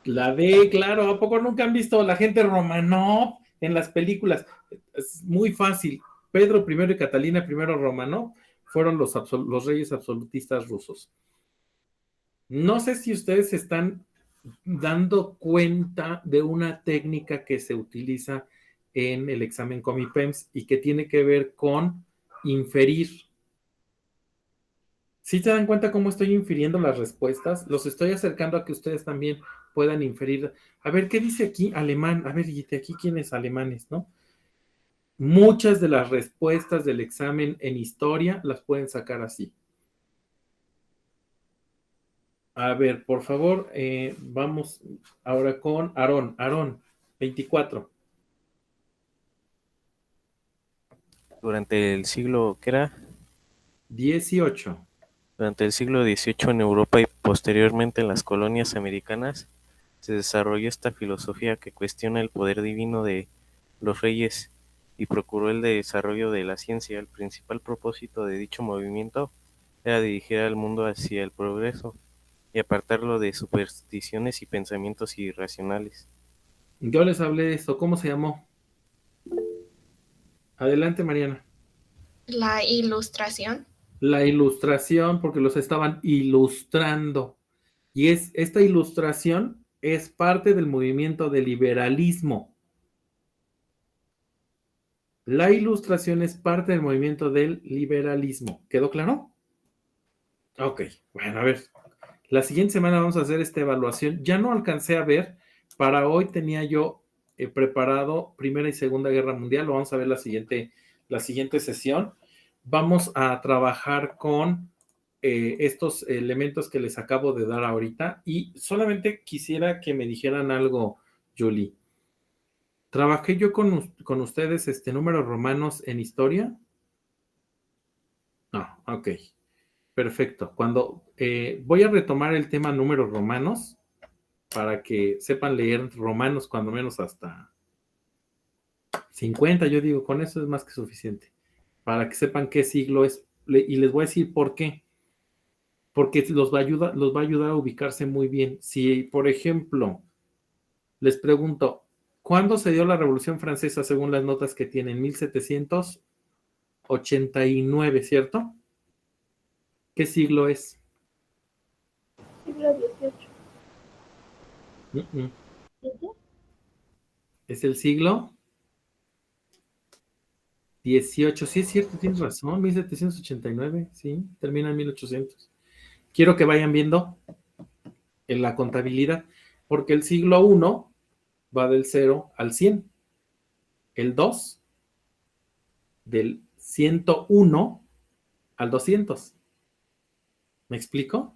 La D, claro. ¿A poco nunca han visto la gente Romanov en las películas? Es muy fácil. Pedro I y Catalina I Romanov fueron los reyes absolutistas rusos. No sé si ustedes se están dando cuenta de una técnica que se utiliza en el examen Comipems y que tiene que ver con inferir. ¿Sí se dan cuenta cómo estoy infiriendo las respuestas? Los estoy acercando a que ustedes también puedan inferir. A ver, ¿qué dice aquí? Alemán. A ver, y de aquí quiénes alemanes, ¿no? Muchas de las respuestas del examen en historia las pueden sacar así. A ver, por favor, vamos ahora con Aarón. Aarón, 24. Durante el siglo, ¿qué era? 18. Durante el siglo XVIII en Europa y posteriormente en las colonias americanas se desarrolló esta filosofía que cuestiona el poder divino de los reyes y procuró el desarrollo de la ciencia. El principal propósito de dicho movimiento era dirigir al mundo hacia el progreso y apartarlo de supersticiones y pensamientos irracionales. Yo les hablé de esto. ¿Cómo se llamó? Adelante, Mariana. La Ilustración. La Ilustración, porque los estaban ilustrando. Y esta ilustración es parte del movimiento del liberalismo. La Ilustración es parte del movimiento del liberalismo. ¿Quedó claro? Ok, bueno, a ver. La siguiente semana vamos a hacer esta evaluación. Ya no alcancé a ver. Para hoy tenía yo preparado Primera y Segunda Guerra Mundial, lo vamos a ver la siguiente sesión. Vamos a trabajar con estos elementos que les acabo de dar ahorita y solamente quisiera que me dijeran algo, Julie. ¿Trabajé yo con ustedes números romanos en historia? No, ok. Perfecto. Cuando voy a retomar el tema números romanos para que sepan leer romanos cuando menos hasta 50, yo digo, con eso es más que suficiente. Para que sepan qué siglo es. Y les voy a decir por qué. Porque los va a ayudar a ubicarse muy bien. Si, por ejemplo, les pregunto, ¿cuándo se dio la Revolución Francesa según las notas que tienen? 1789, ¿cierto? ¿Qué siglo es? Siglo XVIII. ¿Es el siglo? 18, sí es cierto, tienes razón, 1789, sí, termina en 1800. Quiero que vayan viendo en la contabilidad, porque el siglo 1 va del 0 al 100, el 2 del 101 al 200. ¿Me explico?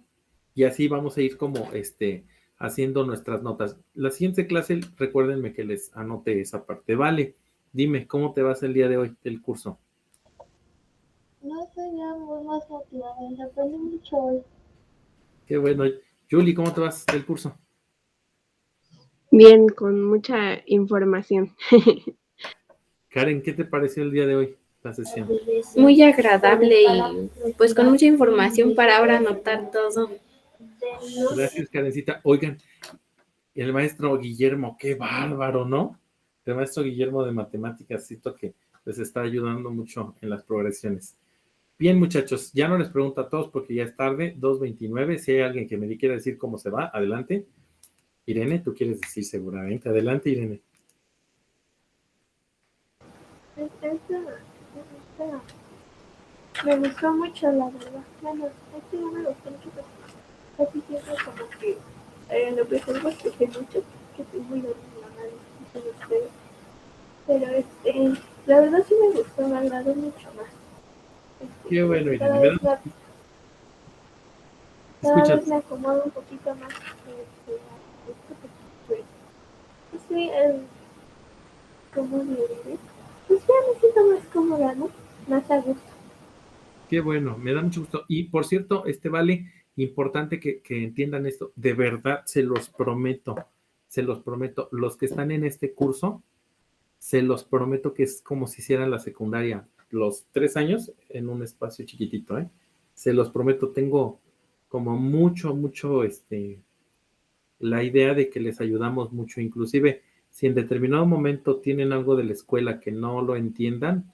Y así vamos a ir como haciendo nuestras notas. La siguiente clase, recuérdenme que les anote esa parte. Vale, dime, ¿cómo te vas el día de hoy del curso? No sé, ya muy más motivada. Aprendí mucho hoy. Qué bueno. Julie, ¿cómo te vas del curso? Bien, con mucha información. Karen, ¿qué te pareció el día de hoy, la sesión? Muy agradable y pues con mucha información para ahora anotar todo. Gracias, Karencita. Oigan, el maestro Guillermo, qué bárbaro, ¿no? El maestro Guillermo de matemáticas, cito que les está ayudando mucho en las progresiones. Bien, muchachos, ya no les pregunto a todos porque ya es tarde, 2:29. Si hay alguien que me quiera decir cómo se va, adelante. Irene, tú quieres decir seguramente. Adelante, Irene. Me gustó mucho, la verdad. Bueno, no me gustó mucho, pero casi siempre como que lo preservo, escuché mucho, que estoy muy dormida, pero la verdad sí me gustó, me agradó mucho más. Qué bueno, Cada Irene. vez me acomodo un poquito más. Pues sí, ¿cómo le diré? Pues ya me siento más cómoda, ¿no? Más a gusto. Qué bueno, me da mucho gusto. Y por cierto, Vale, importante que entiendan esto, de verdad se los prometo, los que están en este curso, se los prometo que es como si hicieran la secundaria, los 3 años en un espacio chiquitito, ¿eh? Se los prometo, tengo como mucho, la idea de que les ayudamos mucho, inclusive si en determinado momento tienen algo de la escuela que no lo entiendan,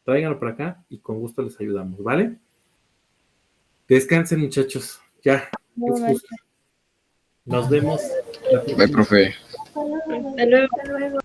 tráiganlo para acá y con gusto les ayudamos, ¿vale? Descansen, muchachos. Ya, es justo. Nos vemos. Bye, profe. Hasta luego.